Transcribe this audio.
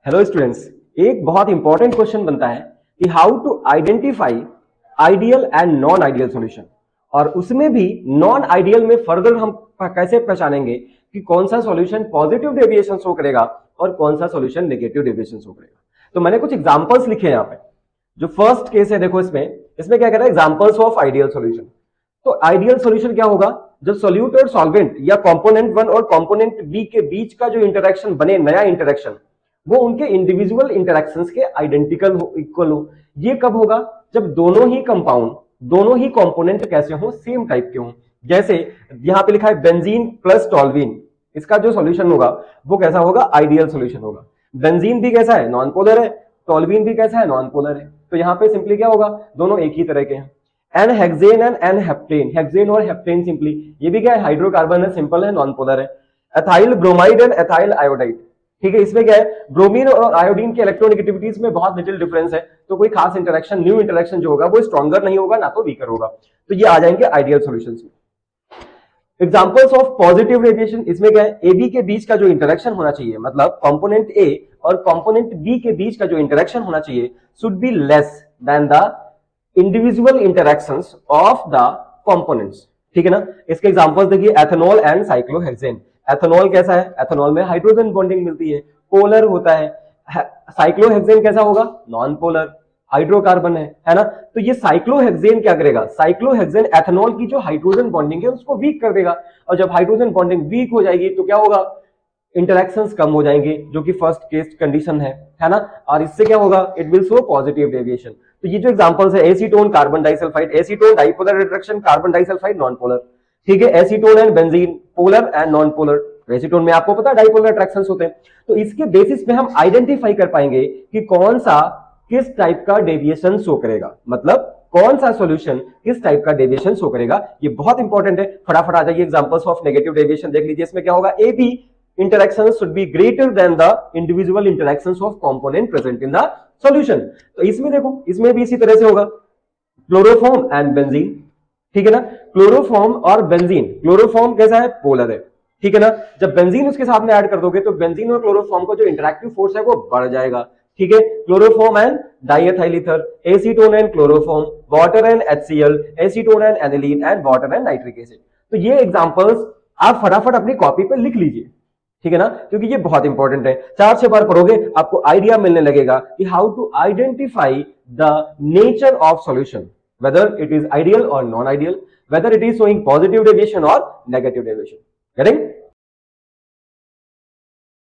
Hello students, एक बहुत important question बनता है कि how to identify ideal and non ideal solution, और उसमें भी नॉन आइडियल में फर्दर हम कैसे पहचानेंगे कि कौन सा सॉल्यूशन पॉजिटिव डेविएशन शो करेगा और कौन सा सॉल्यूशन नेगेटिव डेविएशन शो करेगा। तो मैंने कुछ एग्जांपल्स लिखे हैं यहाँ पे। जो फर्स्ट केस है देखो, इसमें क्या कह रहा है, एग्जांपल्स ऑफ आइडियल सॉल्यूशन। तो आइडियल सॉल्यूशन क्या होगा, जब सोल्यूट और सॉल्वेंट या कंपोनेंट 1 और कंपोनेंट बी के बीच का जो इंटरेक्शन बने, नया इंटरेक्शन, वो उनके इंडिविजुअल इंटरेक्शंस के आइडेंटिकल हो, इक्वल हो। ये कब होगा, जब दोनों ही कंपाउंड, दोनों ही कंपोनेंट कैसे हो, सेम टाइप के हो। जैसे यहां पे लिखा है बेंजीन प्लस टॉल्वीन, इसका जो सॉल्यूशन होगा वो कैसा होगा, आइडियल सॉल्यूशन होगा। बेंजीन भी कैसा है, नॉन पोलर है, टॉल्वीन भी कैसा है, नॉन पोलर है। तो यहाँ पे सिंपली क्या होगा, दोनों एक ही तरह के हैं। N hexane and n heptane, hexane और हेप्टेन सिंपली ये भी क्या है, हाइड्रोकार्बन है, सिंपल है, नॉन पोलर है। Ethyl bromide and ethyl iodide, ठीक है। इसमें क्या है, ब्रोमीन और आयोडीन के इलेक्ट्रोनेगेटिविटीज में बहुत लिटिल डिफरेंस है, तो कोई खास इंटरेक्शन, न्यू इंटरेक्शन जो होगा वो स्ट्रॉन्गर नहीं होगा, ना तो वीकर होगा। तो ये आ जाएंगे आइडियल सॉल्यूशंस में। एग्जांपल्स ऑफ पॉजिटिव रेडिएशन, इसमें क्या है, ए बी के बीच का जो इंटरेक्शन होना चाहिए, मतलब कंपोनेंट ए और कंपोनेंट बी के बीच का जो इंटरेक्शन होना चाहिए, should be less than the individual interactions of the components, ठीक है ना। इसके एग्जांपल्स देखिए, एथेनॉल एंड साइक्लोहेक्सेन। एथेनॉल कैसा है, एथेनॉल में हाइड्रोजन बॉन्डिंग मिलती है, पोलर होता है। साइक्लोहेक्सेन कैसा होगा, नॉन पोलर, हाइड्रोकार्बन है ना। तो ये साइक्लोहेक्सेन क्या करेगा, साइक्लोहेक्सेन एथेनॉल की जो हाइड्रोजन बॉन्डिंग है उसको वीक कर देगा, और जब हाइड्रोजन बॉन्डिंग वीक हो जाएगी तो क्या होगा, इंटरेक्शंस कम हो जाएंगे, जो कि फर्स्ट केस कंडीशन है ना। और इससे क्या होगा, it will show positive deviation. तो ये जो एग्जांपल्स है, acetone carbon disulphide, acetone dipolar interaction, carbon disulphide non polar, ठीक है। Acetone and benzene polar and non polar. Acetone में आपको पता है डाइपोलर अट्रैक्शंस होते हैं। तो इसके बेसिस पे हम आइडेंटिफाई कर पाएंगे कि कौन सा किस टाइप का डेविएशन शो करेगा, मतलब कौन सा सॉल्यूशन किस टाइप का डेविएशन शो करेगा। ये बहुत इंपॉर्टेंट है। फटाफट आ जाइए, एग्जांपल्स ऑफ नेगेटिव डेविएशन देख लीजिए। इसमें क्या होगा, A B interactions should be greater than the individual interactions of component present in the solution। तो इसमें देखो, इसमें भी इसी तरह से होगा, क्लोरोफॉर्म एंड बेंजीन, ठीक है ना। क्लोरोफॉर्म और बेंजीन, क्लोरोफॉर्म कैसा है, पोलर है, ठीक है ना। जब बेंजीन उसके साथ में ऐड कर दोगे तो बेंजीन और क्लोरोफॉर्म का जो इंटरैक्टिव फोर्स है वो बढ़ जाएगा, ठीक है। Chloroform and diethyl ether, acetone and chloroform, water and HCl, acetone and aniline and water and nitric acid. तो ये एग्जांपल्स आप फटाफट अपनी कॉपी पे लिख लीजिए, ठीक है ना, क्योंकि ये बहुत इंपॉर्टेंट है। 4-6 बार पढ़ोगे आपको आइडिया मिलने लगेगा कि how to identify the nature of solution, whether it is ideal और non ideal, whether it is showing positive deviation और नेगेटिव डेविएशन। करेक्ट।